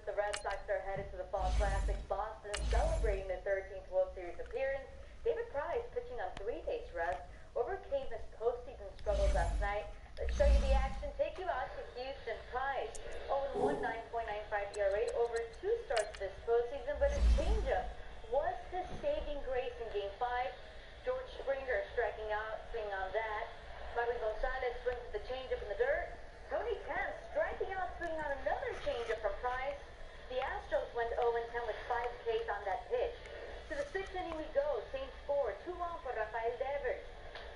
the Red Sox are headed to the Fall Classic. Boston celebrating their 13th World Series appearance. David Price pitching on 3 days rest overcame his postseason struggles last night. Let's show you the action. Take you out to Houston. Price 0-1, 9.95 ERA over 2 starts this postseason, but his changeup was his saving grace in Game 5. George Springer striking out, swinging on that. Marvin Gonzalez swings the changeup in the dirt. Tony Kemp striking out, swinging on another changeup from Price. The Astros went 0-10 with 5 Ks on that pitch. To the 6th inning we go. Same score, 2-1 for Rafael Devers.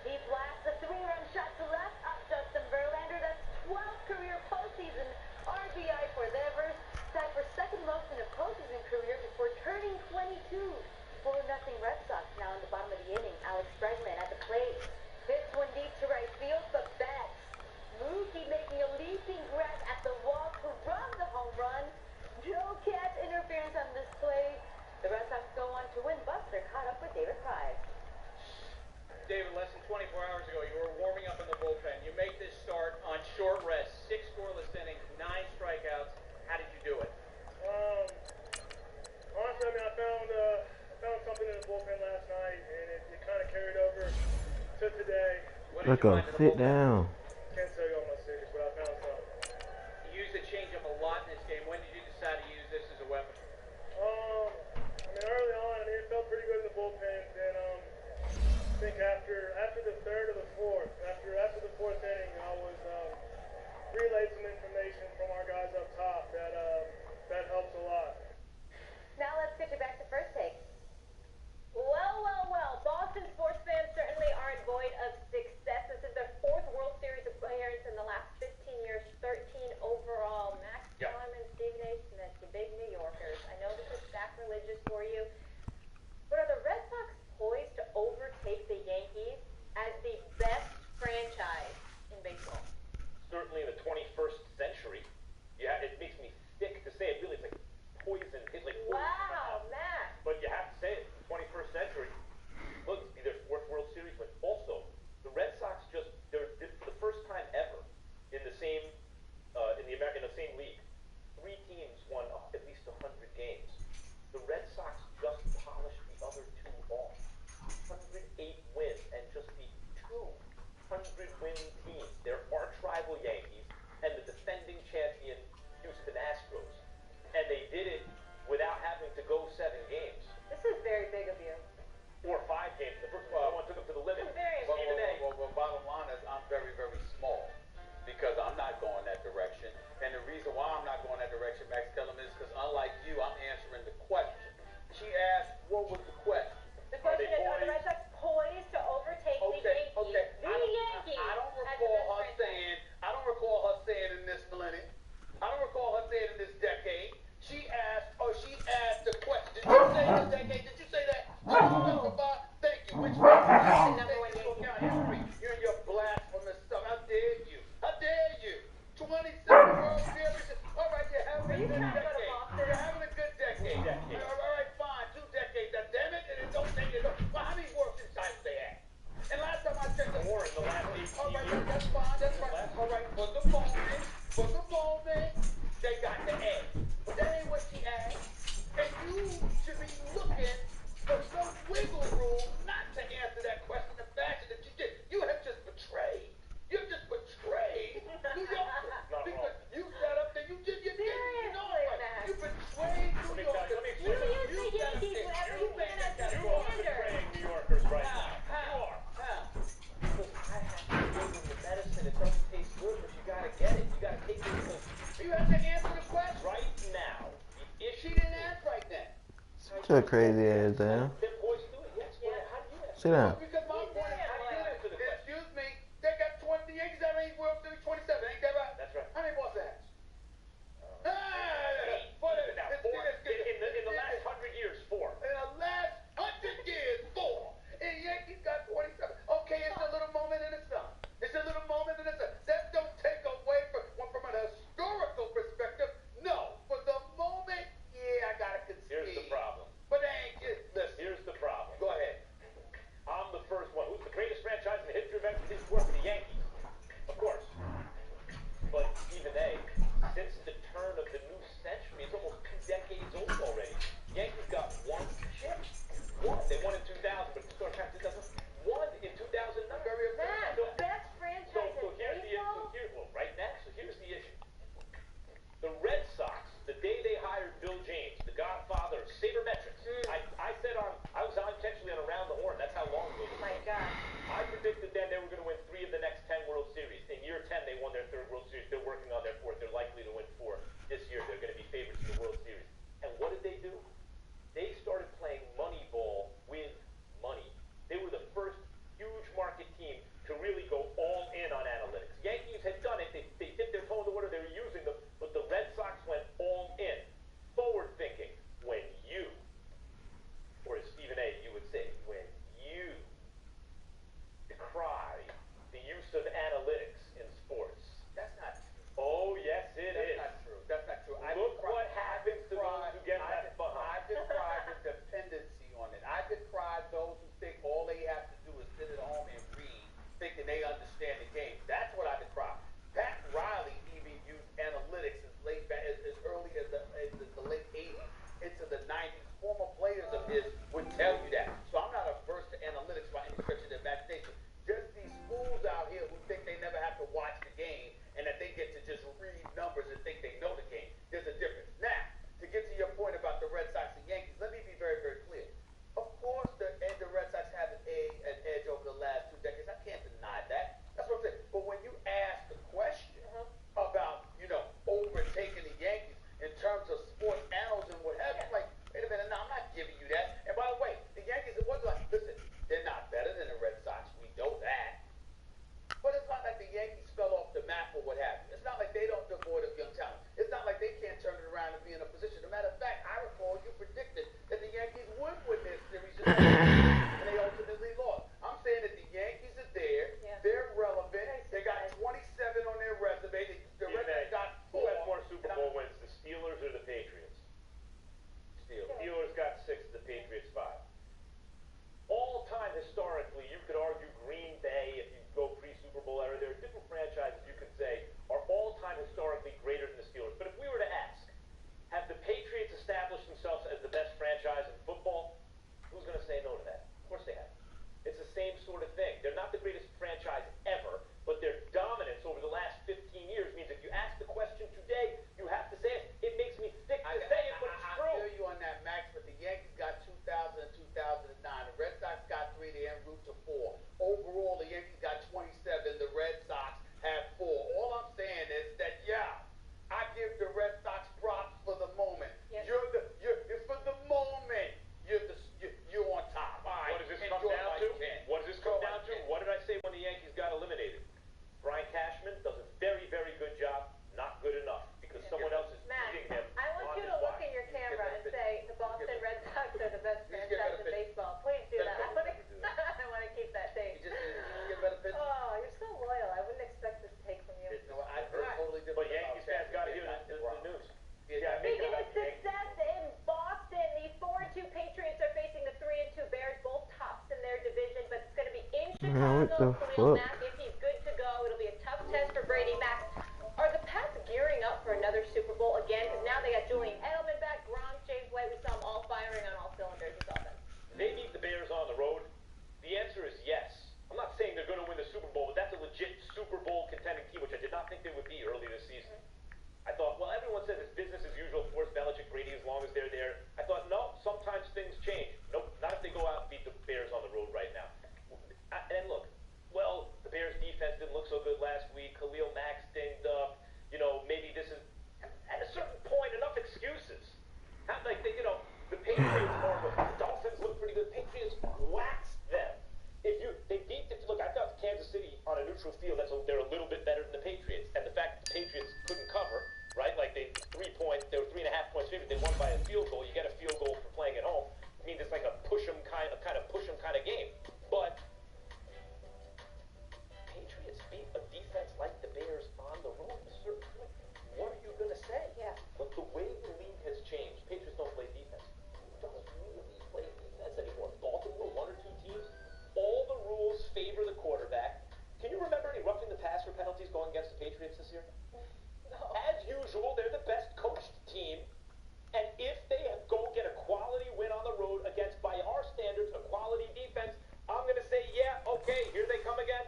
He blasts a 3-run shot to left up Justin Verlander. That's 12th career postseason RBI for Devers. Tied for second most in a postseason career before turning 22. 4-0 Red Sox now in the bottom of the inning. Alex Bregman at the plate. Hits one deep to right field, but Betts. Mookie making a leaping grab at the wall to run the home run. No catch interference on this play. The Red Sox go on to win. Buster caught up with David Price. David, less than 24 hours ago, you were warming up in the bullpen. You make this start on short rest, 6 scoreless innings, 9 strikeouts. How did you do it? Honestly, I found something in the bullpen last night, and it kind of carried over to today. Look, sit down. Can't tell you all my secrets, but I found something. You used the changeup a lot in this game. When did you decide to use this as a weapon? Early on, it felt pretty good in the bullpen. Then, I think after the third or the fourth, after the 4th inning, I was relayed some information from our guys up top that helps a lot. Now let's get you back to First Take. Well. Boston sports fans certainly aren't void of success. This is their 4th World Series appearance in the last 15 years, 13 overall. Max Kellerman, Stephen A. Smith, the big New Yorkers. I know this is sacrilegious for you, but are the Red Sox poised to overtake the Yankees as the best franchise in baseball? Certainly in the 21st century. Yeah, it makes me sick to say it. Really, it's like poison. It's like poison. Wow, Matt. But you have to say it. 21st century. Look, it's be their 4th World Series, but also the Red Sox they're for the first time ever in the same in the same league. 3 teams won at least 100 games. The Red Sox just polished the other 2 off. 108 wins and just beat 2 100-win teams. They're arch rival Yankees and the defending champion Houston Astros. And they did it without having to go 7 games. This is very big of you. Or 5 games. The first one took them to the limit. Well, bottom line is I'm very, very small because I'm not going that direction. And the reason why I'm not going that direction, Max Kellerman, is because unlike you, I'm answering the question. She asked, what was the question? The question is, are the Red Sox poised to overtake the Yankees? Okay. The Yankees. I don't recall her saying in this millennium. I don't recall her saying in this decade. She asked the question. Did you say this decade? Did you say that? Did you specify? Thank you. Which one? You're in your blasphemous stuff. How dare you? How dare you? 27 World Series. All right, you're having a good decade. You're having a good decade. All right, fine. 2 decades. Now, damn it. And it don't take it. Well, how many works inside they had? And last time I checked, More in the last 18 all right, years. that's fine. That's right. All right, for the moment, they got the A. But that ain't what she asked. And you should be looking for some wiggle room not to answer that question in the fashion that you did. You have just betrayed. You've just betrayed New Yorkers. Because you sat up there, you did your thing. You know it. You betrayed New Yorkers. You use the Yankees whenever you can as a You are betraying New Yorkers right now. How? Look, I have to give them the medicine. It doesn't taste good, but you gotta get it. You gotta take it. You have to answer the question. Right now, if She didn't ask right then. Sit your crazy ass down. they're poised to do it, yes. Well, how do you answer? Sit down. Because my point is, how do you answer the question? Excuse me, they got 20, the Yankees have 8 World Series, 27, ain't that right? That's right. How many balls they have? In the last 100 years, 4. In the last 100 years, 4. And the Yankees got 27. Okay, it's a little moment in the sun. It's a little moment in the sun. That don't take away from an historical perspective. No, for the moment, yeah, I gotta concede. Here's the problem. But they ain't just listen. Here's the problem. Go ahead. I'm the What the Khalil fuck? Mack, if he's good to go, it'll be a tough test for Brady Mack. Are the Pats gearing up for another Super Bowl again? Because now they got Julian Edelman back, Gronk, James White. We saw them all firing on all cylinders this offense. They beat the Bears on the road. The answer is yes. I'm not saying they're going to win the Super Bowl, but that's a legit Super Bowl contending team, which I did not think they would be early this season. I thought, well, everyone says it's business as usual for Belichick, Brady, as long as they're there. I thought, no, sometimes things change. Nope, not if they go out and beat the Bears on the road right now. And look, well, the Bears defense didn't look so good last week. Khalil Mack dinged up. You know, maybe this is, at a certain point, enough excuses. Not like they, the Patriots the Dolphins look pretty good. Patriots waxed them. Look, I thought Kansas City on a neutral field, they're a little bit better than the Patriots. And the fact that the Patriots couldn't cover, right? Like they were 3.5 points favored. They won by a field goal. You get a field goal for playing at home. It means it's like a push 'em kind of game. But Patriots beat a defense like the Bears on the road. At a certain point, what are you gonna say? Yeah. But the way the league has changed, Patriots don't play defense. Who doesn't really play defense anymore? Baltimore, one or two teams. All the rules favor the quarterback. Can you remember any roughing the passer penalties going against the Patriots this year? No. As usual, they're the best coached team. And if they go get a quality win on the road against, by our standards, a quality defense, I'm going to say, yeah, okay, here they come again.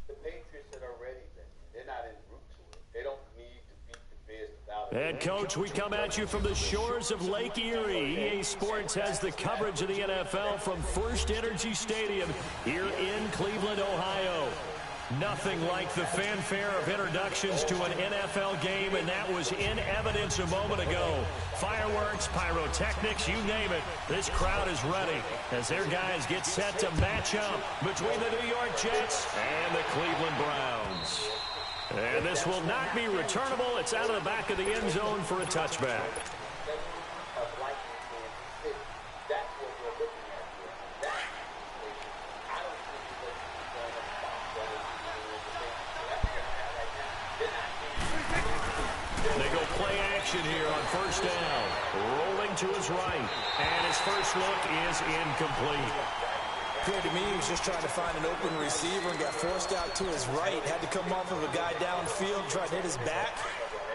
The Patriots are ready, man. They're not en route to it. They don't need to beat the Bears without it. And, Coach, we come at you from the shores of Lake Erie. EA Sports has the coverage of the NFL from First Energy Stadium here in Cleveland, Ohio. Nothing like the fanfare of introductions to an NFL game, and that was in evidence a moment ago. Fireworks, pyrotechnics, you name it. This crowd is ready as their guys get set to match up between the New York Jets and the Cleveland Browns. And this will not be returnable. It's out of the back of the end zone for a touchback. They go play action here on first down. Rolling to his right. And his first look is incomplete. Appeared to me he was just trying to find an open receiver and got forced out to his right. Had to come off of a guy downfield, tried to hit his back.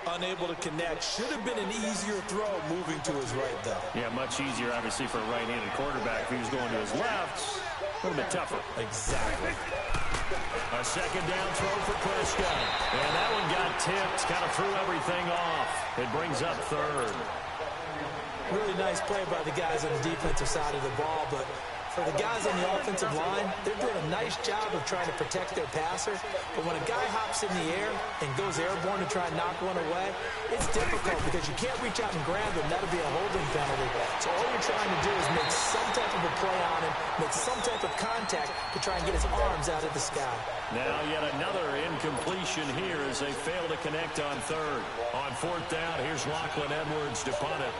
Unable to connect. Should have been an easier throw moving to his right, though. Yeah, much easier, obviously, for a right-handed quarterback. If he was going to his left, a little bit tougher. Exactly. A second down throw for Prescott. And that one got tipped. Kind of threw everything off. It brings up third. Really nice play by the guys on the defensive side of the ball, but for the guys on the offensive line, they're doing a nice job of trying to protect their passer. But when a guy hops in the air and goes airborne to try and knock one away, it's difficult because you can't reach out and grab him. That'll be a holding penalty. So all you're trying to do is make some type of a play on him, make some type of contact to try and get his arms out of the sky. Now yet another incompletion here as they fail to connect on third. On fourth down, here's Lachlan Edwards to punt it.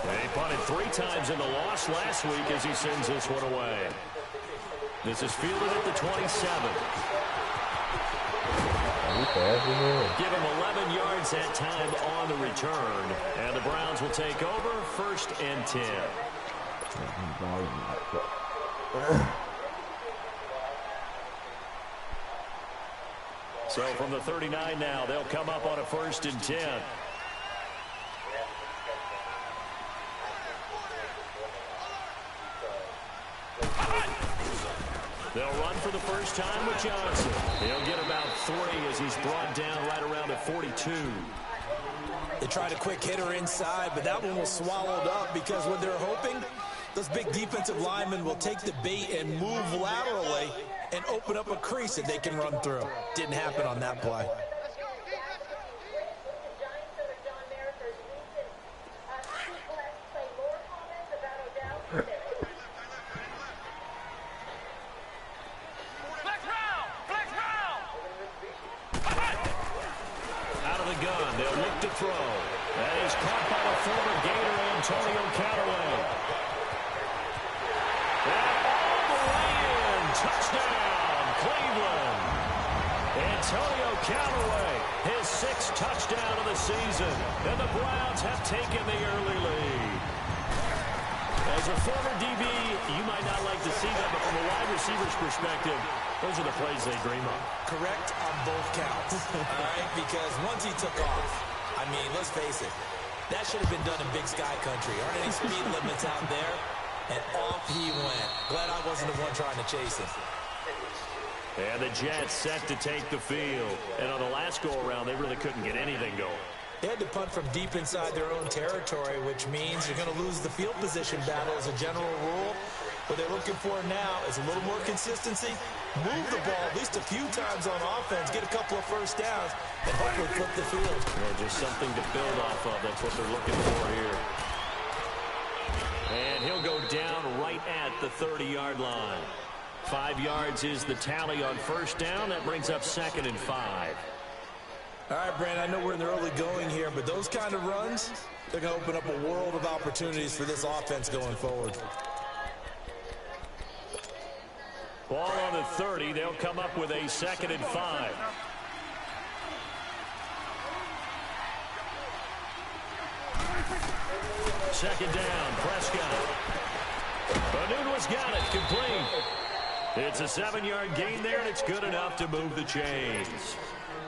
They punted 3 times in the loss last week as he sends this one away. This is fielded at the 27. Give him 11 yards that time on the return. And the Browns will take over, 1st and 10. So from the 39 now, they'll come up on a 1st and 10. They'll run for the first time with Johnson. He'll get about 3 as he's brought down right around the 42. They tried a quick hitter inside, but that one was swallowed up because what they're hoping, those big defensive linemen will take the bait and move laterally and open up a crease that they can run through. Didn't happen on that play. Out of the gun, they'll look to throw. That is caught by the former Gator, Antonio Callaway. And all the way in. Touchdown, Cleveland. Antonio Callaway His 6th touchdown of the season, and the Browns have taken the early lead. As a former DB, you might not like to see that, but from a wide receiver's perspective, those are the plays they dream of. Correct on both counts, all right? Because once he took off, I mean, let's face it, that should have been done in Big Sky Country. Aren't any speed limits out there? And off he went. Glad I wasn't the one trying to chase him. And the Jets set to take the field. And on the last go-around, they really couldn't get anything going. They had to punt from deep inside their own territory, which means you're going to lose the field position battle as a general rule. What they're looking for now is a little more consistency, move the ball at least a few times on offense, get a couple of first downs, and hopefully flip the field. Yeah, just something to build off of. That's what they're looking for here. And he'll go down right at the 30-yard line. 5 yards is the tally on first down. That brings up 2nd and 5. All right, Brandon, I know we're in the early going here, but those kind of runs, they're going to open up a world of opportunities for this offense going forward. Ball on the 30. They'll come up with a 2nd and 5. Second down, Prescott. Anunwa's got it, complete. It's a 7-yard gain there, and it's good enough to move the chains.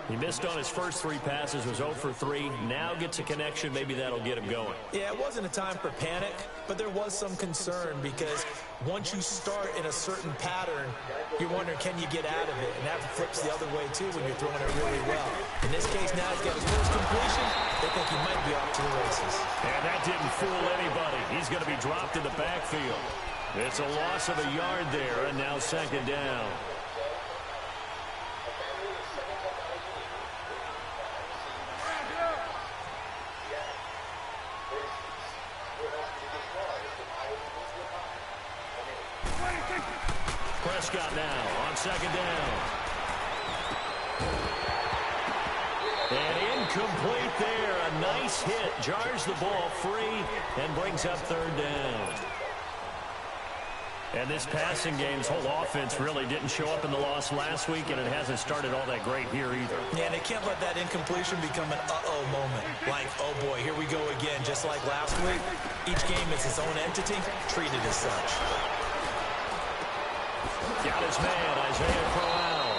He missed on his first 3 passes, was 0 for 3. Now gets a connection. Maybe that'll get him going. Yeah, it wasn't a time for panic, but there was some concern because once you start in a certain pattern, you're wondering, can you get out of it? And that flips the other way, too, when you're throwing it really well. In this case, now he's got his first completion. They think he might be off to the races. And that didn't fool anybody. He's going to be dropped in the backfield. It's a loss of a yard there, and now 2nd down. Prescott now on 2nd down. And incomplete there. A nice hit. Jars the ball free and brings up 3rd down. And this passing game's whole offense really didn't show up in the loss last week, and it hasn't started all that great here either. Yeah, and they can't let that incompletion become an uh-oh moment. Like, oh boy, here we go again, just like last week. Each game is its own entity, treated as such. Got his man, Isaiah Crowell.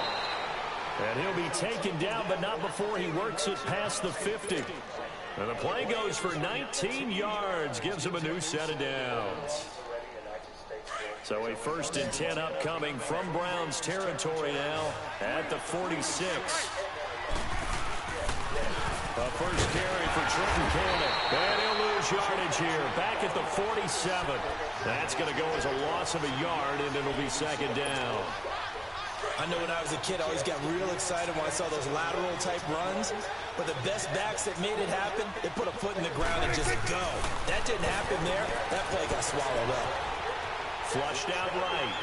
And he'll be taken down, but not before he works it past the 50. And the play goes for 19 yards, gives him a new set of downs. So a 1st and 10 upcoming from Browns territory now at the 46. A first carry for Trenton Cannon. And he'll lose yardage here. Back at the 47. That's going to go as a loss of a yard, and it'll be 2nd down. I know when I was a kid, I always got real excited when I saw those lateral-type runs. But the best backs that made it happen, they put a foot in the ground and just go. That didn't happen there. That play got swallowed up. Flushed out right.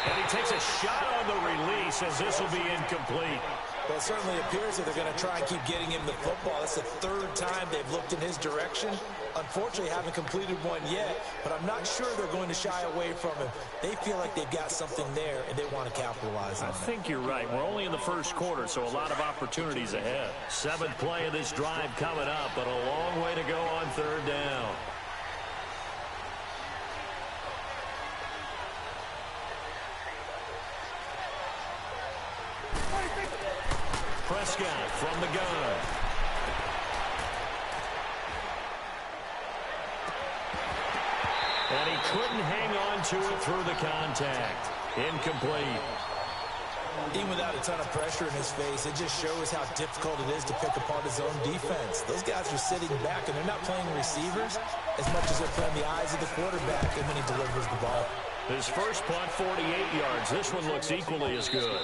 And he takes a shot on the release as this will be incomplete. Well, it certainly appears that they're going to try and keep getting him the football. That's the 3rd time they've looked in his direction. Unfortunately, haven't completed one yet, but I'm not sure they're going to shy away from him. They feel like they've got something there, and they want to capitalize on it. I think you're right. We're only in the 1st quarter, so a lot of opportunities ahead. 7th play of this drive coming up, but a long way to go on 3rd down. Prescott from the gun. And he couldn't hang on to it through the contact. Incomplete. Even without a ton of pressure in his face, it just shows how difficult it is to pick apart his own defense. Those guys are sitting back, and they're not playing receivers as much as they're playing the eyes of the quarterback, and when he delivers the ball. His first punt, 48 yards. This one looks equally as good.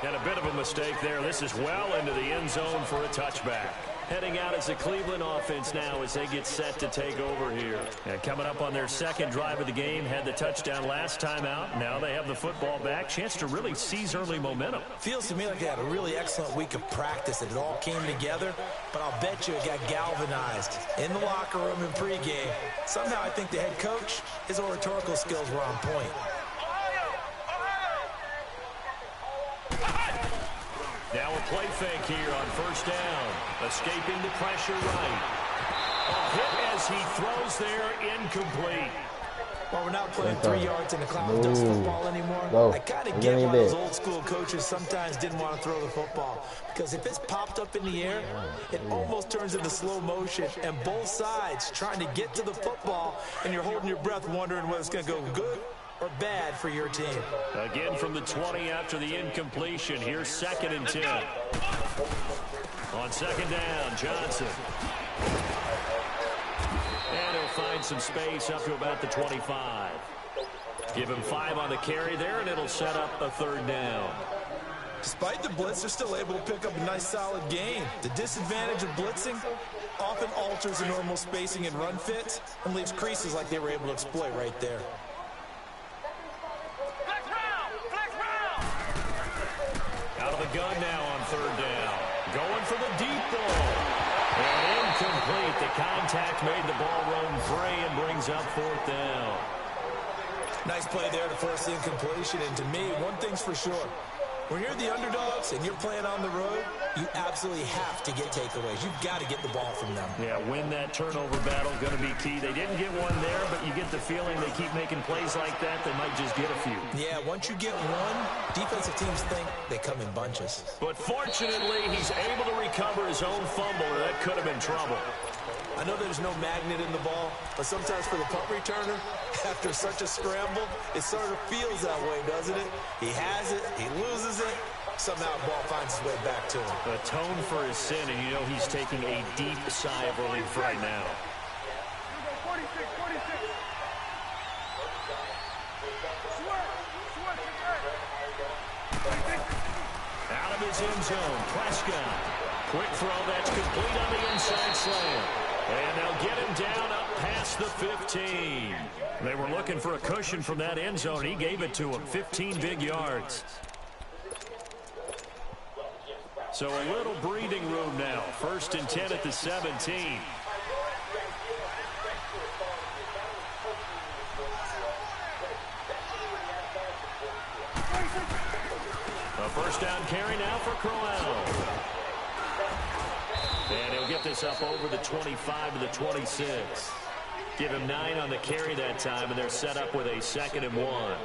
And a bit of a mistake there. This is well into the end zone for a touchback. Heading out as the Cleveland offense now as they get set to take over here. And coming up on their 2nd drive of the game, had the touchdown last time out. Now they have the football back. Chance to really seize early momentum. Feels to me like they had a really excellent week of practice and it all came together. But I'll bet you it got galvanized in the locker room in pregame. Somehow I think the head coach, his oratorical skills were on point. Now a play fake here on first down. Escaping the pressure right. A hit as he throws there, incomplete. Well, we're not playing 3 yards in the cloud of dust football anymore. I kind of get why those old school coaches sometimes didn't want to throw the football. Because if it's popped up in the air, it almost turns into slow motion. And both sides trying to get to the football, and you're holding your breath wondering whether it's going to go good or bad for your team. Again from the 20 after the incompletion. Here's 2nd and 10. On 2nd down, Johnson. And he'll find some space up to about the 25. Give him 5 on the carry there, and it'll set up a 3rd down. Despite the blitz, they're still able to pick up a nice, solid gain. The disadvantage of blitzing often alters the normal spacing and run fits and leaves creases like they were able to exploit right there. Out of the gun now on 3rd down. Going for the deep ball. And incomplete. The contact made the ball run free and brings up 4th down. Nice play there to force the incompletion. And to me, one thing's for sure. When you're the underdogs and you're playing on the road, you absolutely have to get takeaways. You've got to get the ball from them. Yeah, win that turnover battle, going to be key. They didn't get one there, but you get the feeling they keep making plays like that, they might just get a few. Yeah, once you get one, defensive teams think they come in bunches. But fortunately, he's able to recover his own fumble, or that could have been trouble. I know there's no magnet in the ball, but sometimes for the punt returner, after such a scramble, it sort of feels that way, doesn't it? He has it, he loses it, somehow the ball finds its way back to him. Atone for his sin, and you know he's taking a deep sigh of relief right now. Out of his end zone, Prescott. Quick throw that's complete on the inside slant. And they'll get him down up past the 15. They were looking for a cushion from that end zone. He gave it to him. 15 big yards. So a little breathing room now. 1st and 10 at the 17. A 1st down carry now for Crowell. And he'll get this up over the 25 to the 26. Give him 9 on the carry that time, and they're set up with a 2nd and 1.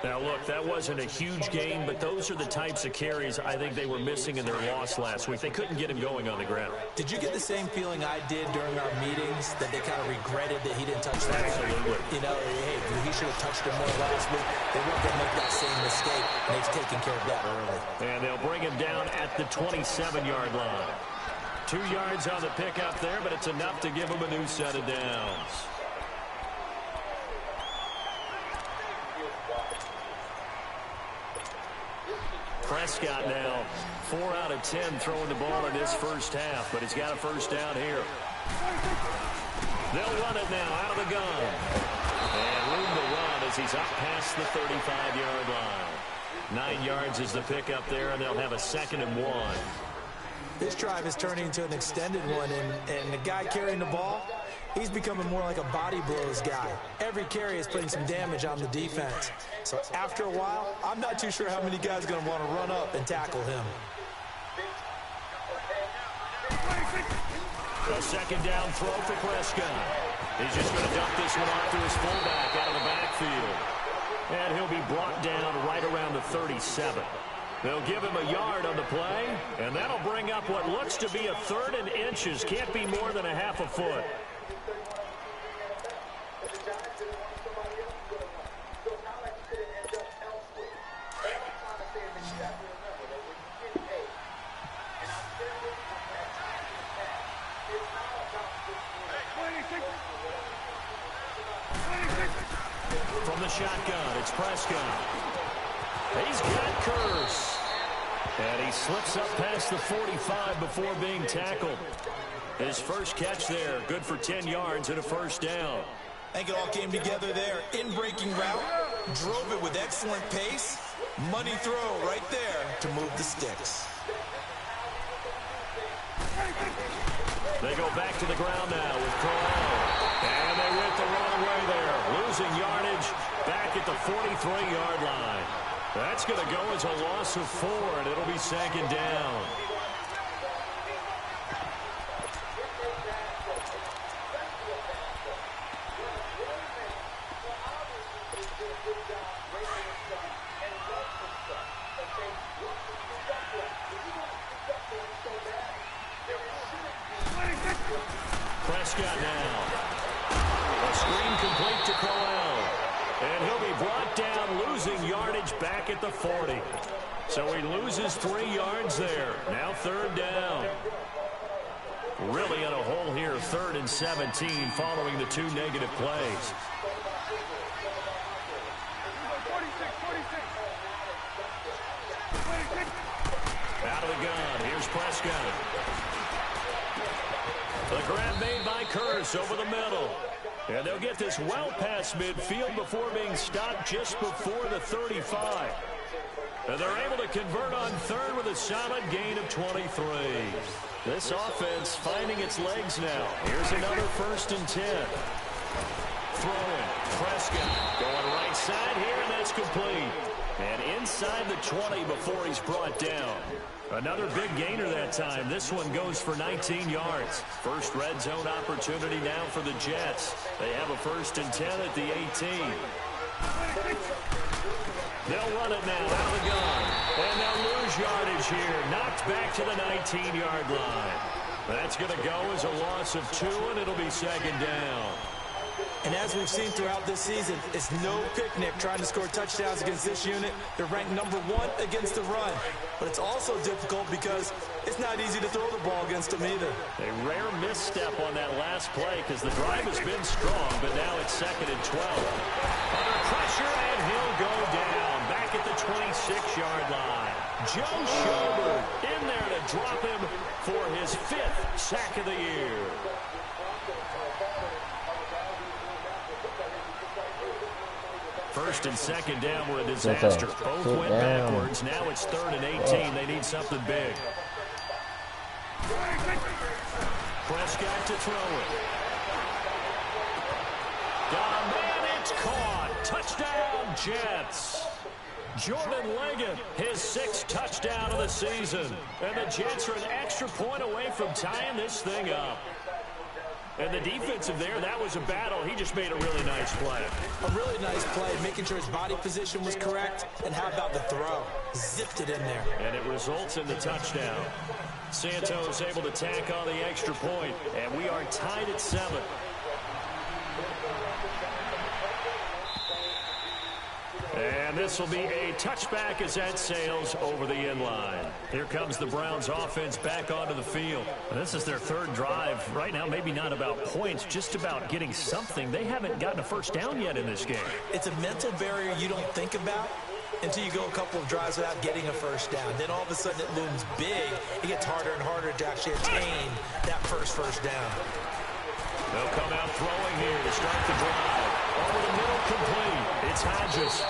Now, look, that wasn't a huge gain, but those are the types of carries I think they were missing in their loss last week. They couldn't get him going on the ground. Did you get the same feeling I did during our meetings, that they kind of regretted that he didn't touch that? Absolutely. You know, hey, he should have touched him more last week. They weren't going to make that same mistake, and they've taken care of that early. And they'll bring him down at the 27-yard line. 2 yards on the pickup there, but it's enough to give him a new set of downs. Prescott now 4 out of 10 throwing the ball in this first half, but he's got a 1st down here. They'll run it now out of the gun. And room to run as he's up past the 35-yard line. 9 yards is the pickup there, and they'll have a 2nd and 1. This drive is turning into an extended one, and the guy carrying the ball, he's becoming more like a body blows guy. Every carry is putting some damage on the defense. So after a while, I'm not too sure how many guys are going to want to run up and tackle him. A 2nd down throw for Prescott. He's just going to dump this one off to his fullback out of the backfield. And he'll be brought down right around the 37. They'll give him a yard on the play, and that'll bring up what looks to be a 3rd and inches. Can't be more than a half a foot. From the shotgun, it's Prescott. He's got Curse. And he slips up past the 45 before being tackled. His first catch there, good for 10 yards and a 1st down. I think it all came together there. In-breaking route, drove it with excellent pace. Money throw right there to move the sticks. They go back to the ground now with Crowell. And they went the wrong way there. Losing yardage back at the 43-yard line. That's going to go as a loss of 4, and it'll be 2nd down. Prescott now. A screen complete to Crowell. And he'll be brought down, losing yardage back at the 40. So he loses 3 yards there. Now 3rd down. Really in a hole here, 3rd and 17 following the 2 negative plays. Out of the gun, here's Prescott. The grab made by Curse over the middle. And they'll get this well past midfield before being stopped just before the 35. And they're able to convert on 3rd with a solid gain of 23. This offense finding its legs now. Here's another 1st and 10. Throwing. Prescott going right side here, and that's complete. And inside the 20 before he's brought down. Another big gainer that time. This one goes for 19 yards. First red zone opportunity now for the Jets. They have a 1st and 10 at the 18. They'll run it now out of the gun. And they'll lose yardage here. Knocked back to the 19-yard line. That's going to go as a loss of 2, and it'll be 2nd down. And as we've seen throughout this season, it's no picnic trying to score touchdowns against this unit. They're ranked number 1 against the run. But it's also difficult because it's not easy to throw the ball against them either. A rare misstep on that last play because the drive has been strong, but now it's 2nd and 12. Under pressure, and he'll go down back at the 26-yard line. Joe Schobert in there to drop him for his 5th sack of the year. First and 2nd down were a disaster. Both went backwards. Now it's 3rd and 18. They need something big. Prescott to throw it. Got a man, it's caught. Touchdown, Jets. Jordan Leggett, his 6th touchdown of the season. And the Jets are an extra point away from tying this thing up. And the defensive there, that was a battle. He just made a really nice play. A really nice play, making sure his body position was correct. And how about the throw? Zipped it in there. And it results in the touchdown. Santos able to tack on the extra point. And we are tied at 7. And this will be a touchback as that sails over the end line. Here comes the Browns offense back onto the field. This is their 3rd drive. Right now, maybe not about points, just about getting something. They haven't gotten a 1st down yet in this game. It's a mental barrier you don't think about until you go a couple of drives without getting a 1st down. Then all of a sudden it looms big. It gets harder and harder to actually attain that first down. They'll come out throwing here to start the drive. Over the middle, complete. It's Hodges.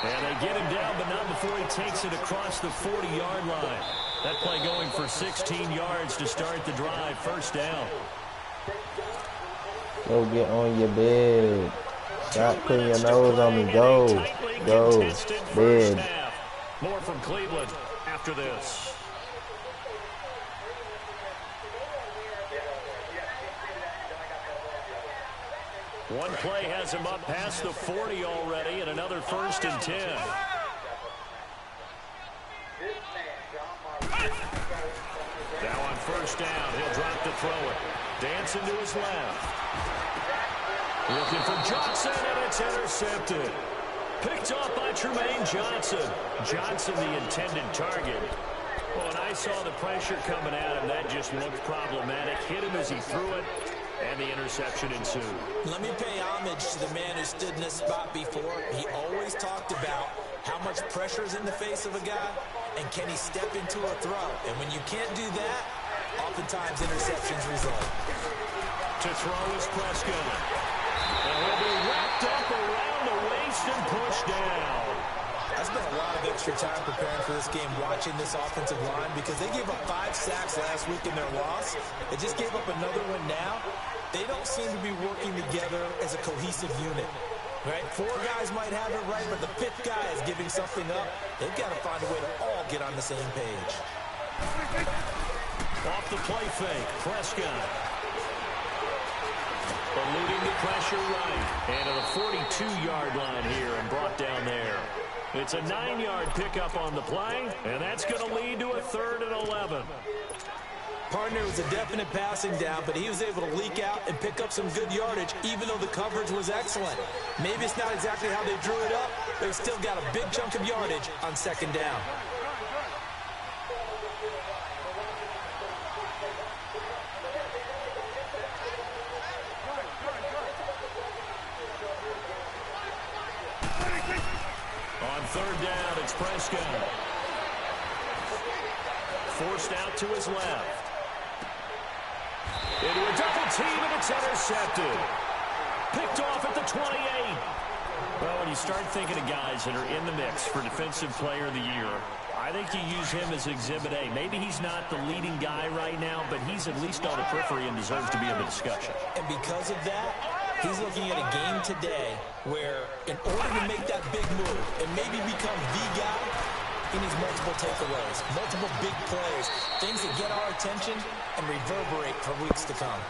And they get him down, but not before he takes it across the 40-yard line. That play going for 16 yards to start the drive. 1st down. Go get on your bed. Stop putting your nose on me. Go. Go. Bed. More from Cleveland after this. One play has him up past the 40 already, and another 1st and 10. Now on 1st down, he'll drop to throw it. Dancing to his left. Looking for Johnson, and it's intercepted. Picked off by Tremaine Johnson. Johnson, the intended target. Well, when I saw the pressure coming at him, that just looked problematic. Hit him as he threw it. And the interception ensued. Let me pay homage to the man who stood in this spot before. He always talked about how much pressure is in the face of a guy, and can he step into a throw. And when you can't do that, oftentimes interceptions result. To throw is Prescott. And he'll be wrapped up around the waist and pushed down. I spent a lot of extra time preparing for this game watching this offensive line because they gave up 5 sacks last week in their loss. They just gave up another one now. They don't seem to be working together as a cohesive unit. Right? 4 guys might have it right, but the 5th guy is giving something up, they've got to find a way to all get on the same page. Off the play fake, Prescott. Eluding the pressure right. And to the 42-yard line here and brought down there. It's a 9-yard pickup on the play, and that's going to lead to a 3rd and 11. Partner was a definite passing down, but he was able to leak out and pick up some good yardage, even though the coverage was excellent. Maybe it's not exactly how they drew it up, but he still got a big chunk of yardage on 2nd down. On 3rd down, it's Prescott. Forced out to his left. Into a double team, and it's intercepted. Picked off at the 28. Well, when you start thinking of guys that are in the mix for Defensive Player of the Year, I think you use him as Exhibit A. Maybe he's not the leading guy right now, but he's at least on the periphery and deserves to be in the discussion. And because of that, he's looking at a game today where in order to make that big move and maybe become the guy, he needs multiple takeaways, multiple big plays, things that get our attention and reverberate for weeks to come.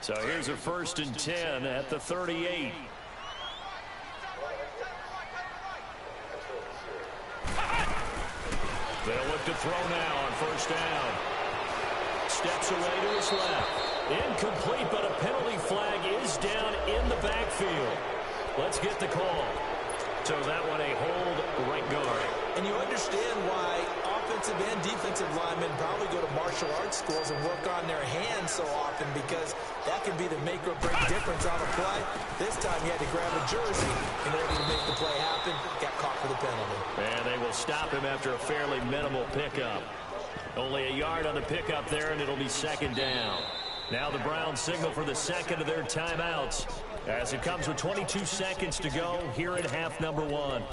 So here's a 1st and 10 at the 38. They'll look to throw now on 1st down. Steps away to his left. Incomplete, but a penalty flag is down in the backfield. Let's get the call. So that one a hold right guard. And you understand why offensive and defensive linemen probably go to martial arts schools and work on their hands so often, because that can be the make or break difference on a play. This time he had to grab a jersey in order to make the play happen. Got caught for the penalty. And they will stop him after a fairly minimal pickup. Only a yard on the pickup there, and it'll be 2nd down. Now the Browns signal for the 2nd of their timeouts as it comes with 22 seconds to go here in half number 1.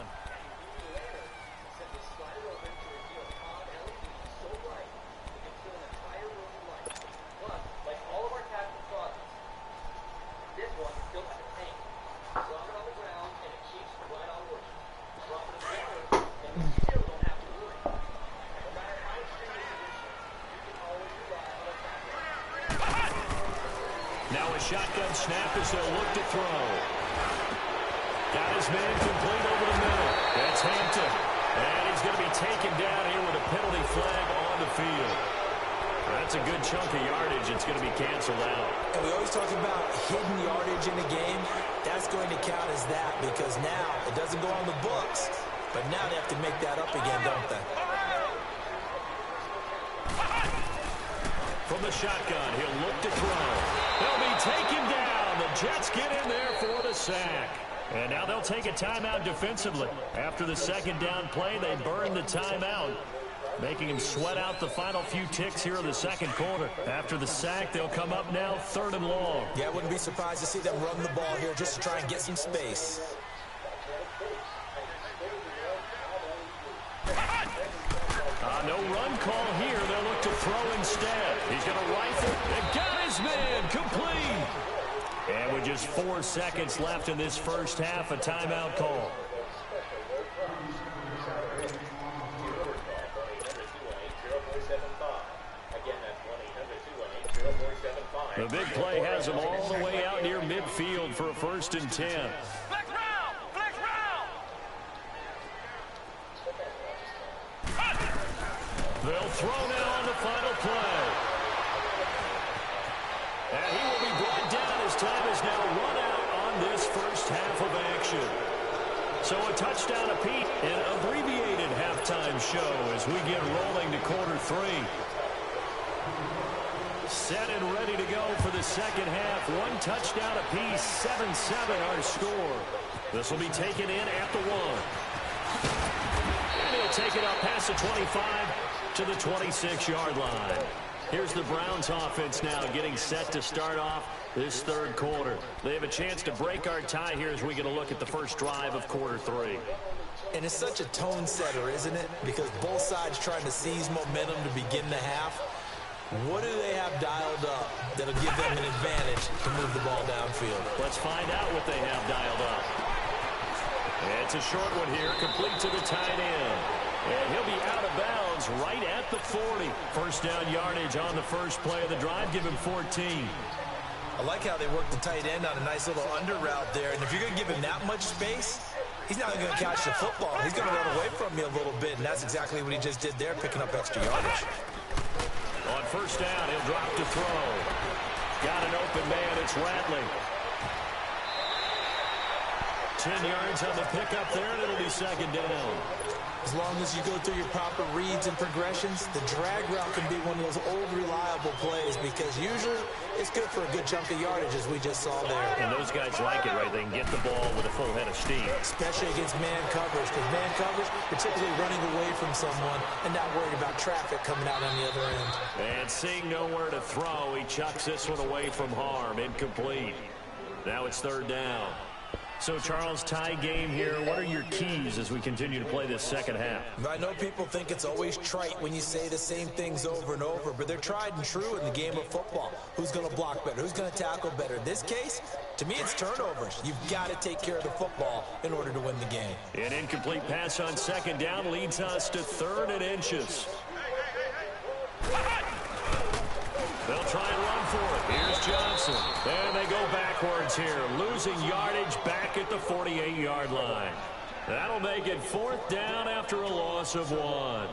Shotgun snap as they'll look to throw. Got his man complete over the middle. That's Hampton. And he's going to be taken down here with a penalty flag on the field. That's a good chunk of yardage. It's going to be canceled out. And we always talk about hidden yardage in a game. That's going to count as that, because now it doesn't go on the books. But now they have to make that up again, don't they? From the shotgun, he'll look to throw. They'll be taken down. The Jets get in there for the sack. And now they'll take a timeout defensively. After the 2nd down play, they burn the timeout, making him sweat out the final few ticks here in the 2nd quarter. After the sack, they'll come up now 3rd and long. Yeah, I wouldn't be surprised to see them run the ball here just to try and get some space. No run call here. They'll look to throw instead. He's going to rifle. They got his man complete. And with just 4 seconds left in this first half, a timeout call. The big play has them all the way out near midfield for a 1st and 10. Flex round! Flex round! They'll throw now on the final play. And he will be brought down as time is now run out on this first half of action. So a touchdown apiece, an abbreviated halftime show as we get rolling to quarter 3. Set and ready to go for the 2nd half. 1 touchdown apiece, 7-7 our score. This will be taken in at the 1. And he'll take it up past the 25 to the 26-yard line. Here's the Browns offense now getting set to start off this 3rd quarter. They have a chance to break our tie here as we get a look at the first drive of quarter 3. And it's such a tone setter, isn't it? Because both sides trying to seize momentum to begin the half. What do they have dialed up that'll give them an advantage to move the ball downfield? Let's find out what they have dialed up. It's a short one here, complete to the tight end. And he'll be out of bounds right at the 40. First down yardage on the first play of the drive. Give him 14. I like how they work the tight end on a nice little under route there. And if you're going to give him that much space, he's not going to catch the football. He's going to run away from you a little bit, and that's exactly what he just did there, picking up extra yardage. On first down, he'll drop to throw. Got an open man. It's Rattling. 10 yards on the pickup there, and it'll be second down. As long as you go through your proper reads and progressions, the drag route can be one of those old reliable plays because usually it's good for a good chunk of yardage, as we just saw there. And those guys like it, right? They can get the ball with a full head of steam. Especially against man coverage, because man coverage, you're typically running away from someone and not worried about traffic coming out on the other end. And seeing nowhere to throw, he chucks this one away from harm. Incomplete. Now it's third down. So, Charles, tie game here. What are your keys as we continue to play this second half? I know people think it's always trite when you say the same things over and over, but they're tried and true in the game of football. Who's going to block better? Who's going to tackle better? In this case, to me, it's turnovers. You've got to take care of the football in order to win the game. An incomplete pass on second down leads us to 3rd and inches. They'll try and run for it. Here's Johnson. And they go backwards here, losing yardage back at the 48-yard line. That'll make it 4th down after a loss of 1.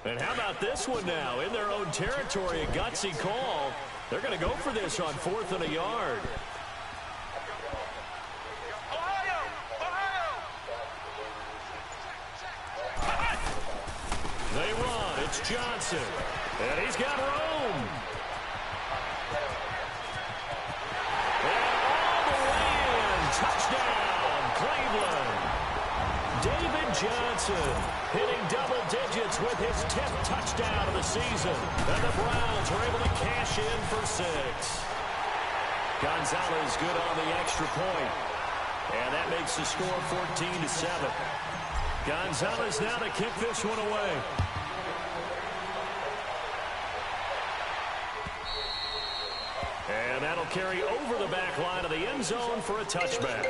And how about this one now? In their own territory, a gutsy call. They're going to go for this on 4th and a yard. They run. It's Johnson. And he's got room. And all the way in. Touchdown, Cleveland. David Johnson hitting double digits with his 10th touchdown of the season. And the Browns are able to cash in for 6. Gonzalez good on the extra point. And that makes the score 14-7. Gonzalez now to kick this one away. And that'll carry over the back line of the end zone for a touchback.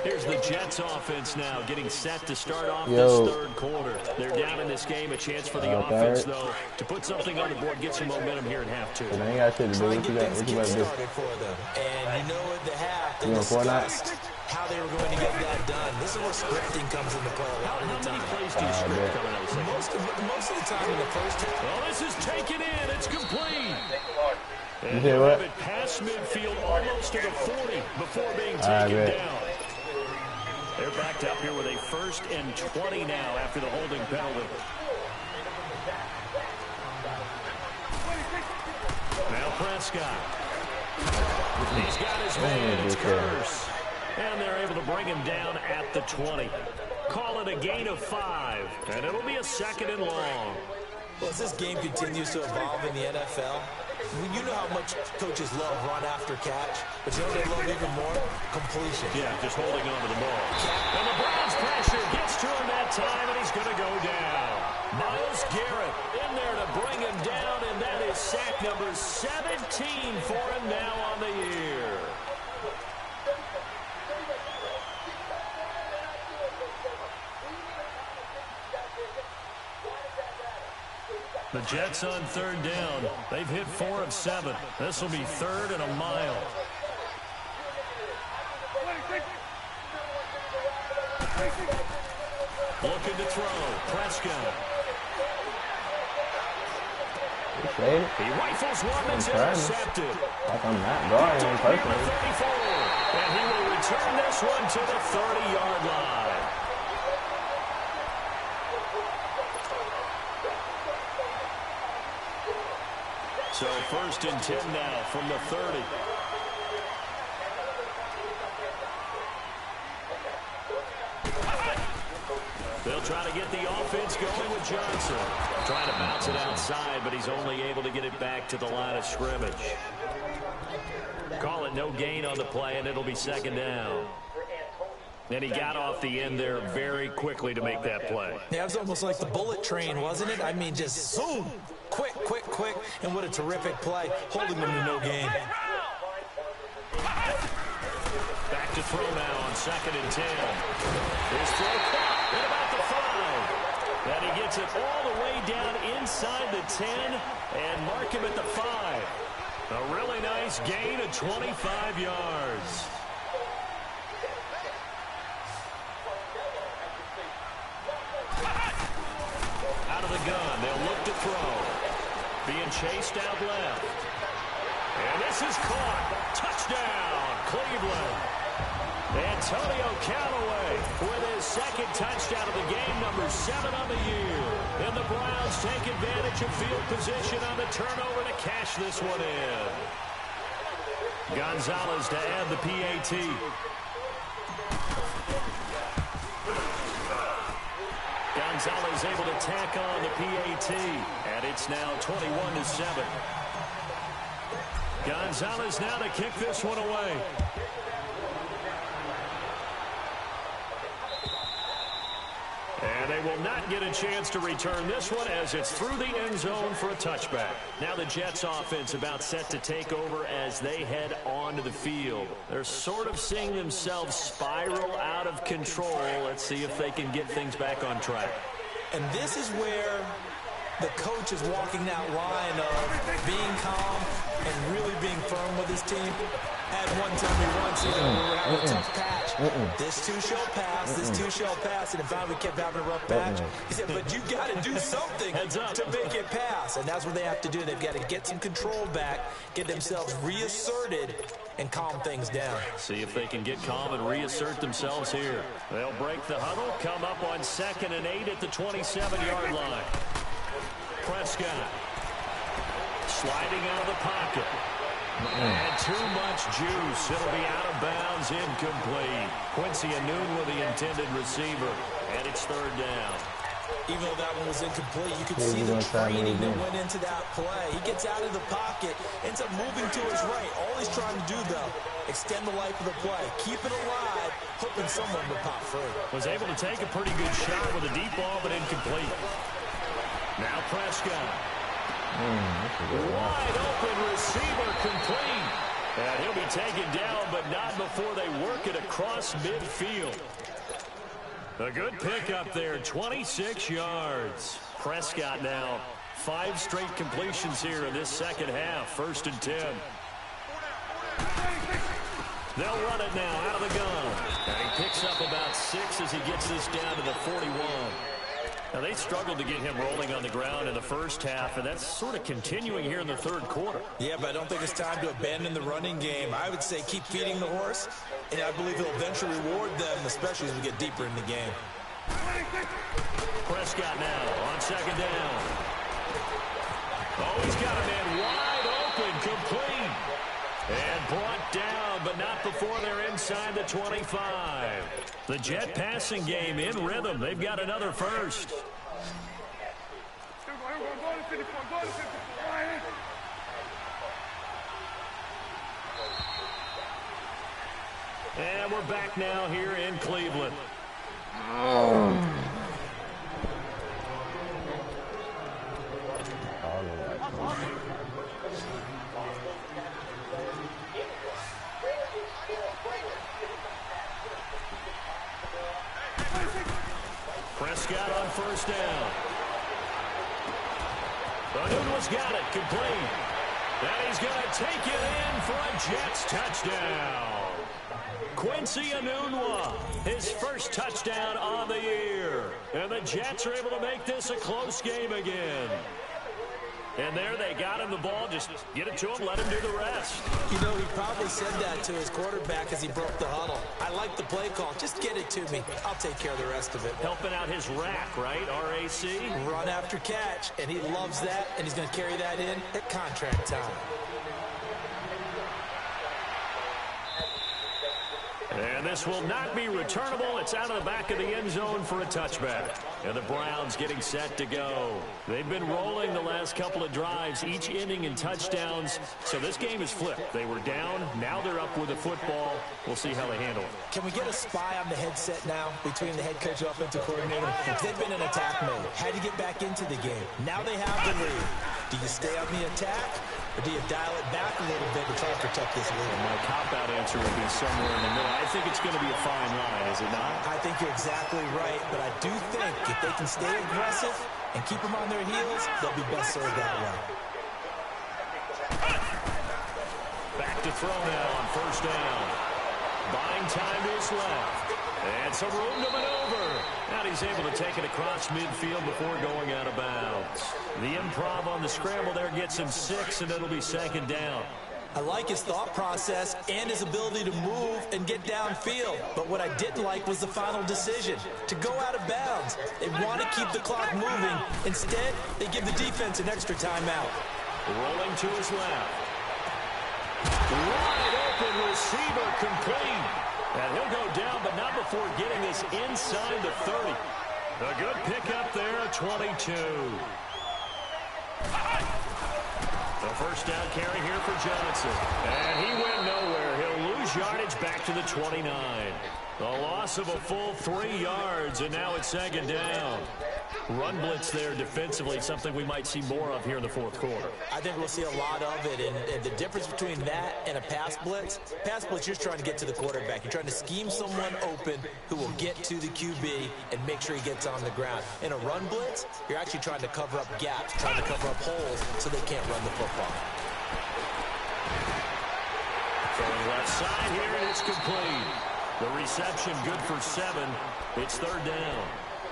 Here's the Jets offense now getting set to start off this third quarter. They're down in this game. A chance for the offense, though, to put something on the board, get some momentum here in half 2. And I ain't got shit to do. What you got to do? And you know at the half, they discussed how they were going to get that done. This is where scripting comes into play a lot of the time. How many plays do you script coming out of the second? Most of the time in the first half. Well, this is taken in. It's complete. And you hear what? It past midfield almost to the 40 before being taken down. They're They're backed up here with a 1st and 20 now after the holding penalty. Now Prescott. He's got his man. It's Curse. And they're able to bring him down at the 20. Call it a gain of 5. And it'll be a 2nd and long. Well, as this game continues to evolve in the NFL, you know how much coaches love run after catch, but you know they love even more? Completion. Yeah, just holding on to the ball. And the Browns pressure gets to him that time, and he's going to go down. Myles Garrett in there to bring him down, and that is sack number 17 for him now on the year. The Jets on 3rd down. They've hit 4 of 7. This will be 3rd and a mile. Looking to throw. Prescott. He rifles one that's intercepted. Like I'm not guarding him personally. And he will return this one to the 30-yard line. So 1st and 10 now from the 30. They'll try to get the offense going with Johnson. Trying to bounce it outside, but he's only able to get it back to the line of scrimmage. Call it no gain on the play, and it'll be 2nd down. And he got off the end there very quickly to make that play. Yeah, it was almost like the bullet train, wasn't it? I mean, just zoom, quick, quick, quick, and what a terrific play, holding them to no gain. Back to throw now on 2nd and 10. His throw caught at about the 5. And he gets it all the way down inside the 10 and mark him at the 5. A really nice gain of 25 yards. Out of the gun, they'll look to throw. Being chased out left. And this is caught. Touchdown, Cleveland. Antonio Callaway with his 2nd touchdown of the game, number 7 on the year. And the Browns take advantage of field position on the turnover to cash this one in. Gonzalez to add the PAT. Gonzalez able to tack on the PAT, and it's now 21-7. Gonzalez now to kick this one away. And they will not get a chance to return this one as it's through the end zone for a touchback. Now the Jets offense about set to take over as they head onto the field. They're sort of seeing themselves spiral out of control. Let's see if they can get things back on track. And this is where the coach is walking that line of being calm and really being firm with his team. Had one tell me once, we were having a tough patch. This too shall pass, this too shall pass. And finally we kept having a rough patch. He said, but you got to do something to make it pass. And that's what they have to do. They've got to get some control back, get themselves reasserted, and calm things down. See if they can get calm and reassert themselves here. They'll break the huddle, come up on 2nd and 8 at the 27-yard line. Prescott sliding out of the pocket. And too much juice. It'll be out of bounds, incomplete. Quincy Anoon with the intended receiver. And it's 3rd down. Even though that one was incomplete, you could see the training that went into that play. He gets out of the pocket, ends up moving to his right. All he's trying to do, though, extend the life of the play. Keep it alive, hoping someone would pop through. Was able to take a pretty good shot with a deep ball, but incomplete. Now Prescott. Wide open receiver complete. And he'll be taken down, but not before they work it across midfield. A good pickup there, 26 yards. Prescott now, 5 straight completions here in this second half, 1st and 10. They'll run it now out of the gun. And he picks up about 6 as he gets this down to the 41. Now, they struggled to get him rolling on the ground in the first half, and that's sort of continuing here in the third quarter. Yeah, but I don't think it's time to abandon the running game. I would say keep feeding the horse, and I believe he'll eventually reward them, especially as we get deeper in the game. Prescott now on second down. Oh, he's got a man wide open, complete. And brought down, but not before they're inside the 25. The Jet passing game in rhythm. They've got another first. And we're back now here in Cleveland. Prescott on first down. Anunwa's got it, complete. And he's going to take it in for a Jets touchdown. Quincy Enunwa, his first touchdown on the year. And the Jets are able to make this a close game again. And there they got him the ball. Just get it to him, let him do the rest. You know, he probably said that to his quarterback as he broke the huddle. I like the play call. Just get it to me. I'll take care of the rest of it. Helping out his rack, right? RAC. Run after catch, and he loves that, and he's going to carry that in at contract time. And this will not be returnable. It's out of the back of the end zone for a touchback. And the Browns getting set to go. They've been rolling the last couple of drives, each inning in touchdowns. So this game is flipped. They were down. Now they're up with the football. We'll see how they handle it. Can we get a spy on the headset now between the head coach and offensive coordinator? They've been in attack mode. Had to get back into the game. Now they have the lead. Do you stay on the attack, or do you dial it back a little bit to try to protect this lead? My cop-out answer would be somewhere in the middle. I think it's going to be a fine line, is it not? I think you're exactly right, but I do think if they can stay aggressive and keep them on their heels, they'll be best served that way. Back to throw now on first down. Buying time to his left. And some room to maneuver. And he's able to take it across midfield before going out of bounds. The improv on the scramble there gets him 6, and it'll be second down. I like his thought process and his ability to move and get downfield. But what I didn't like was the final decision, to go out of bounds. They want to keep the clock moving. Instead, they give the defense an extra timeout. Rolling to his left. Wide open receiver, complete. And he'll go down, but not before getting this inside the 30. A good pickup there, 22. The first down carry here for Johnson. And he went nowhere. He'll lose yardage back to the 29. The loss of a full 3 yards, and now it's second down. Run blitz there defensively, something we might see more of here in the fourth quarter. I think we'll see a lot of it, and the difference between that and a pass blitz, you're just trying to get to the quarterback. You're trying to scheme someone open who will get to the QB and make sure he gets on the ground. In a run blitz, you're actually trying to cover up gaps, trying to cover up holes so they can't run the football. Throwing left side here, and it's complete. The reception good for 7. It's third down.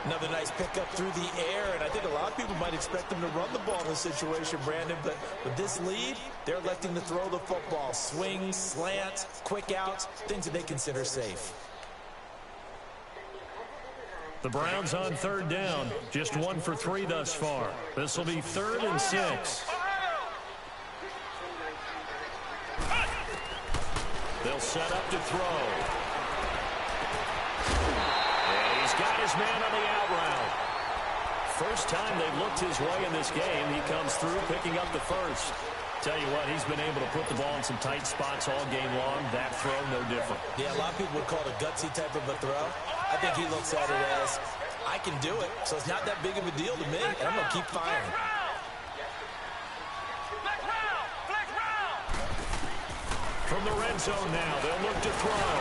Another nice pickup through the air, and I think a lot of people might expect them to run the ball in this situation, Brandon, but with this lead, they're electing to throw the football. Swings, slants, quick outs, things that they consider safe. The Browns on third down, just 1 for 3 thus far. This will be 3rd and 6. They'll set up to throw. Got his man on the out route. First time they've looked his way in this game. He comes through picking up the first. Tell you what, he's been able to put the ball in some tight spots all game long. That throw, no different. Yeah, a lot of people would call it a gutsy type of a throw. I think he looks at it as, I can do it, so it's not that big of a deal to me, and I'm going to keep firing. From the red zone now, they'll look to throw.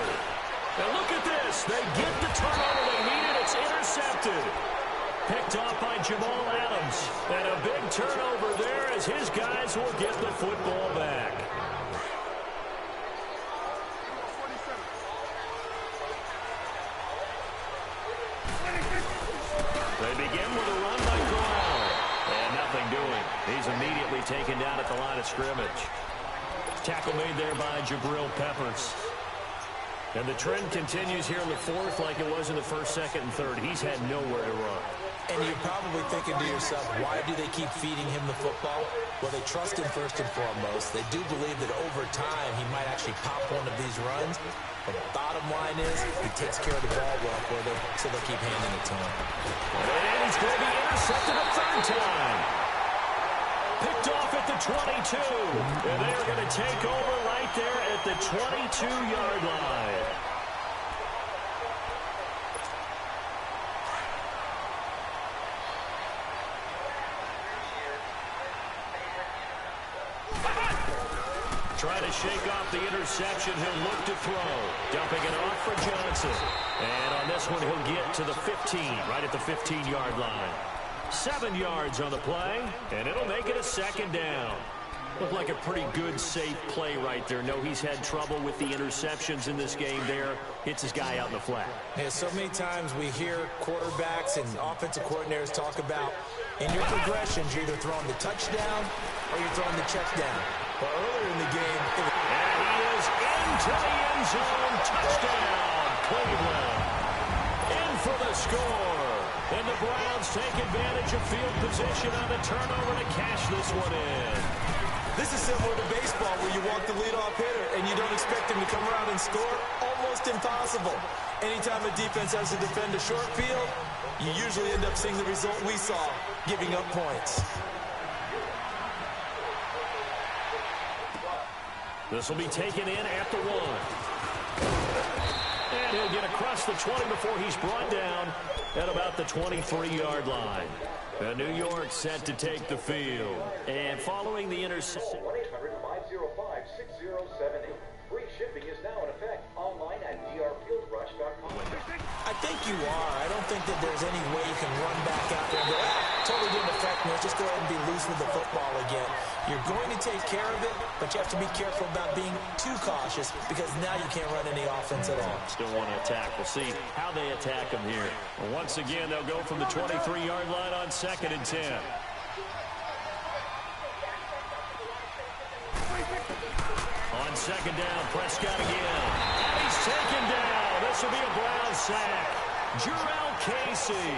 And look at this. They get the turnover they needed. It's intercepted. Picked off by Jamal Adams. And a big turnover there as his guys will get the football back. They begin with a He's immediately taken down at the line of scrimmage. Tackle made there by Jabril Peppers. And the trend continues here in the fourth like it was in the first, second, and third. He's had nowhere to run. And you're probably thinking to yourself, why do they keep feeding him the football? Well, they trust him first and foremost. They do believe that over time he might actually pop one of these runs. But the bottom line is he takes care of the ball well for them, so they'll keep handing it to him. And he's going to be intercepted a third time. Picked off at the 22. And they're going to take over right there at the 22-yard line. Trying to shake off the interception. He'll look to throw. Dumping it off for Johnson. And on this one, he'll get to the 15, right at the 15-yard line. 7 yards on the play, and it'll make it a second down. Looked like a pretty good, safe play right there. No, he's had trouble with the interceptions in this game there. Hits his guy out in the flat. Yeah, so many times we hear quarterbacks and offensive coordinators talk about in your progressions, you're either throwing the touchdown or you're throwing the check down. Well, earlier in the game... And he is into the end zone. Touchdown, Cleveland. In for the score. And the Browns take advantage of field position on the turnover to cash this one in. This is similar to baseball where you walk the leadoff hitter and you don't expect him to come around and score. Almost impossible. Anytime a defense has to defend a short field, you usually end up seeing the result we saw, giving up points. This will be taken in at the 1. And he'll get across the 20 before he's brought down at about the 23-yard line. New York set to take the field. And following the interception. 1-800-505-6078. Free shipping is now in effect online at drfieldrush.com. I think you are. I don't think that there's any way you can run back out there and go, totally didn't affect me. Let's just go ahead and be loose with the football again. You're going to take care of it, but you have to be careful about being too cautious because now you can't run any offense at all. Still want to attack. We'll see how they attack him here. Once again, they'll go from the 23-yard line on 2nd and 10. On 2nd down, Prescott again. And he's taken down. This will be a Brown sack. Jurrell Casey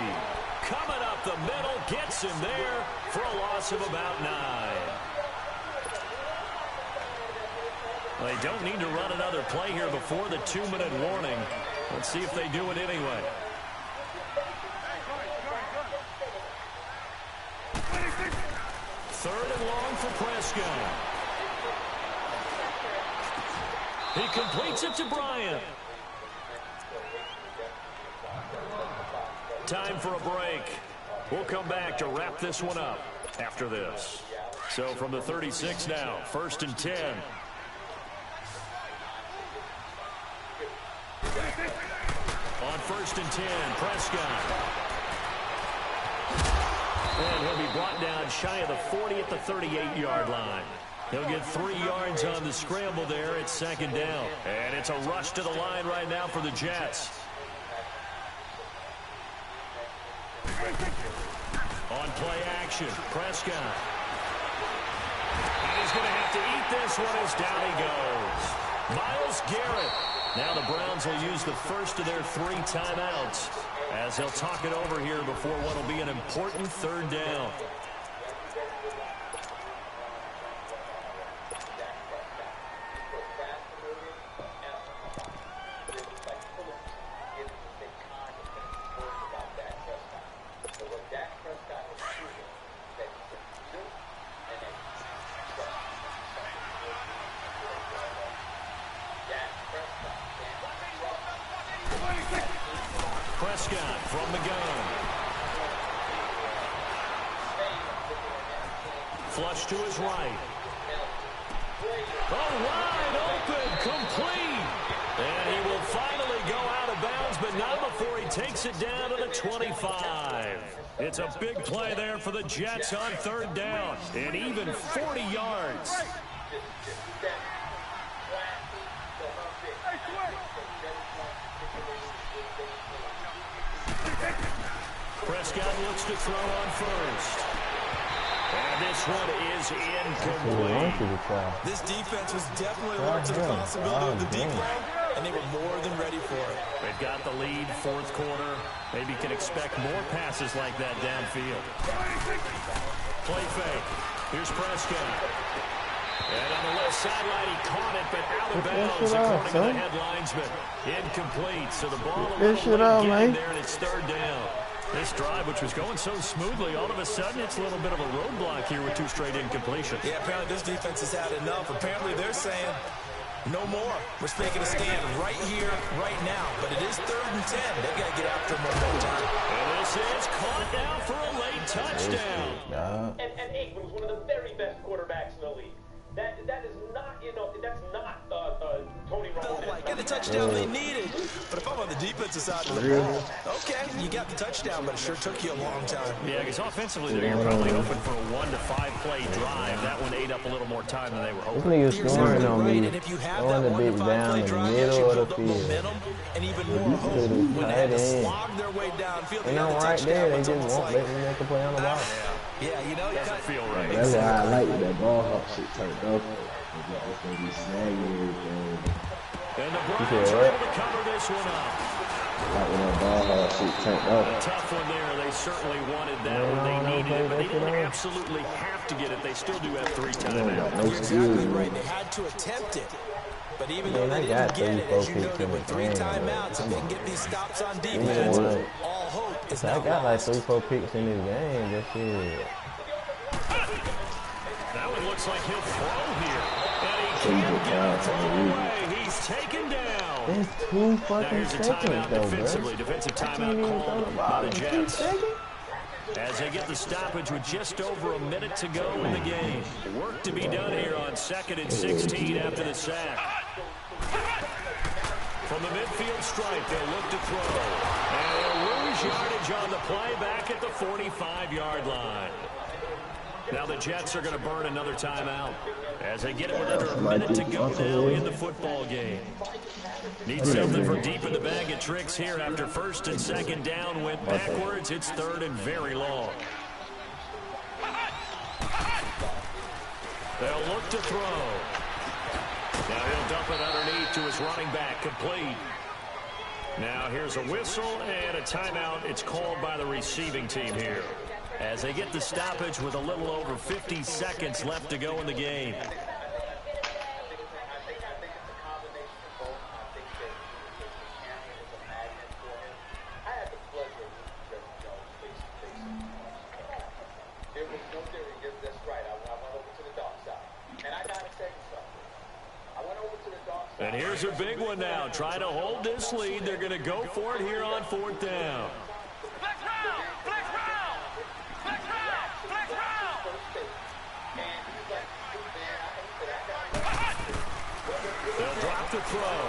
coming up the middle, gets him there for a loss of about 9. They don't need to run another play here before the 2-minute warning. Let's see if they do it anyway. Third and long for Prescott. He completes it to Bryant. Time for a break. We'll come back to wrap this one up after this. So from the 36 now, 1st and 10. On 1st and 10, Prescott. And he'll be brought down shy of the 40 at the 38-yard line. He'll get 3 yards on the scramble there at 2nd down. And it's a rush to the line right now for the Jets. On play action, Prescott. And he's going to have to eat this one as down he goes. Myles Garrett. Now the Browns will use the first of their 3 timeouts as he'll talk it over here before what will be an important 3rd down. Prescott from the gun. Flush to his right. Oh, wide open, complete. And he will finally go out of bounds, but not before he takes it down to the 25. It's a big play there for the Jets on 3rd down, and even 40 yards. Prescott looks to throw on 1st. And this one is incomplete. This defense was definitely alert to the possibility of the deep ball, and they were more than ready for it. They've got the lead, fourth quarter. Maybe can expect more passes like that downfield. Play fake. Here's Prescott. And on the left sideline, he caught it, but out of bounds, according to the headlinesman. Incomplete, so the ball a little late getting there, and it's third down. This drive, which was going so smoothly, all of a sudden it's a little bit of a roadblock here with 2 straight incompletions. Yeah, apparently this defense has had enough. Apparently they're saying, no more. We're making a stand right here, right now. But it is 3rd and 10. They've got to get after him one more time. And this is caught now for a late touchdown. And Aikman was one of the very best quarterbacks in the league. That is not, that's not Tony Romo. Like, get the touchdown they needed. But if I'm on the defensive side of the ball, okay, you got the touchdown, but it sure took you a long time. Yeah, because offensively, they're probably hoping for a 1 to 5 play drive. That one ate up a little more time than they were hoping. This nigga's scoring on me. And if you have that 1 to 5 play drive, middle you of the build up field. momentum and even more hope when they had to slog their way downfield. And I'm right there. They just won't let me make a play on the block. Yeah, you know, it doesn't feel right. That's why I like that ball hawk shit turned off. It's gonna be snagging everything. And the Browns are able to cover this one up. Like when that ball hawk shit turned off. A tough one there. They certainly wanted that one. They needed it, but they didn't absolutely have to get it. They still do have 3 timeouts. You're exactly right. They had to attempt it. But even though they didn't get it, as you noted, with 3 timeouts, if they can get these stops on defense, all hope is now I got like 3-4 picks in this game. That shit. That one looks like he'll throw here. And he can't get it thrown away. He's taken down. That's 2 fucking now here's a seconds, timeout though, defensively. bro. Defensive timeout called by the Jets. As they get the stoppage with just over a minute to go in the game. Work to be done here on 2nd and 16 after the sack. From the midfield stripe, they'll look to throw. And they'll lose yardage on the play back at the 45-yard line. Now the Jets are going to burn another timeout as they get it with under a minute to go now in the football game. Need something from deep in the bag of tricks here after 1st and 2nd down went backwards. It's 3rd and very long. They'll look to throw. Now he'll dump it underneath to his running back, complete. Now here's a whistle and a timeout. It's called by the receiving team here, as they get the stoppage with a little over 50 seconds left to go in the game. And here's a big one now. Trying to hold this lead. They're going to go for it here on 4th down. They'll drop the throw.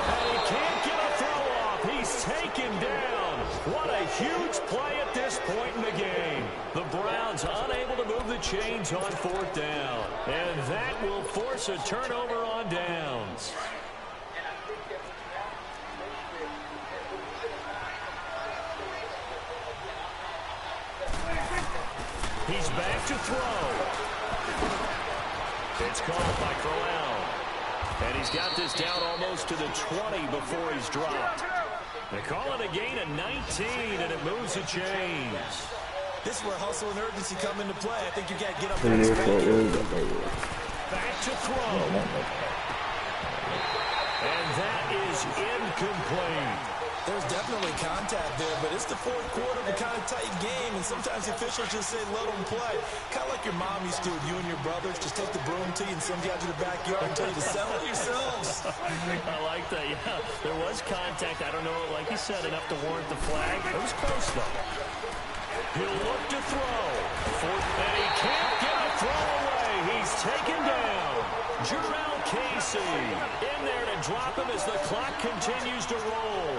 And he can't get a throw off. He's taken down. What a huge play at this point in the game. The Browns unable to move the chains on 4th down. And that will force a turnover on downs. He's back to throw. It's caught by Crowell. And he's got this down almost to the 20 before he's dropped. They call it a gain of 19, and it moves the chains. This is where hustle and urgency come into play. I think you got to get up there and expect. Back to throw. And that is incomplete. There's definitely contact there, but it's the 4th quarter of a kind of tight game, and sometimes the officials just say, let them play. Kind of like your mom used to with you and your brothers. Just take the broom to you and send you out to the backyard and tell you to settle it yourselves. I like that, yeah. There was contact. I don't know, like you said, enough to warrant the flag. It was close, though. He'll look to throw. And he can't get a throw away. He's taken down. Jarrell Casey in there to drop him as the clock continues to roll.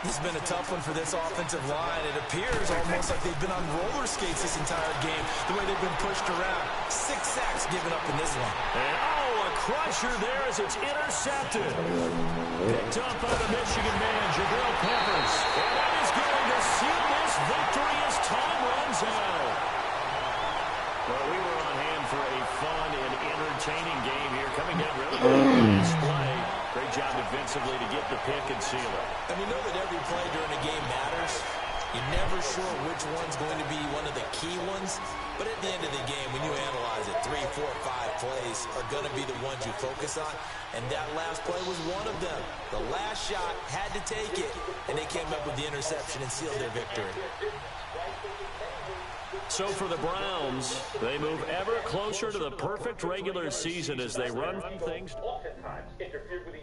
This has been a tough one for this offensive line. It appears almost like they've been on roller skates this entire game, the way they've been pushed around. 6 sacks given up in this one. And a crusher there as it's intercepted. Picked up by the Michigan man, Jabril Peppers. And that is going to seal this victory as time runs out. Display. Great job defensively to get the pick and seal it. And we know that every play during a game matters. You're never sure which one's going to be one of the key ones. But at the end of the game, when you analyze it, 3, 4, 5 plays are going to be the ones you focus on. And that last play was one of them. The last shot had to take it, and they came up with the interception and sealed their victory. So for the Browns, they move ever closer to the perfect regular season as they run things. Oftentimes interfered with the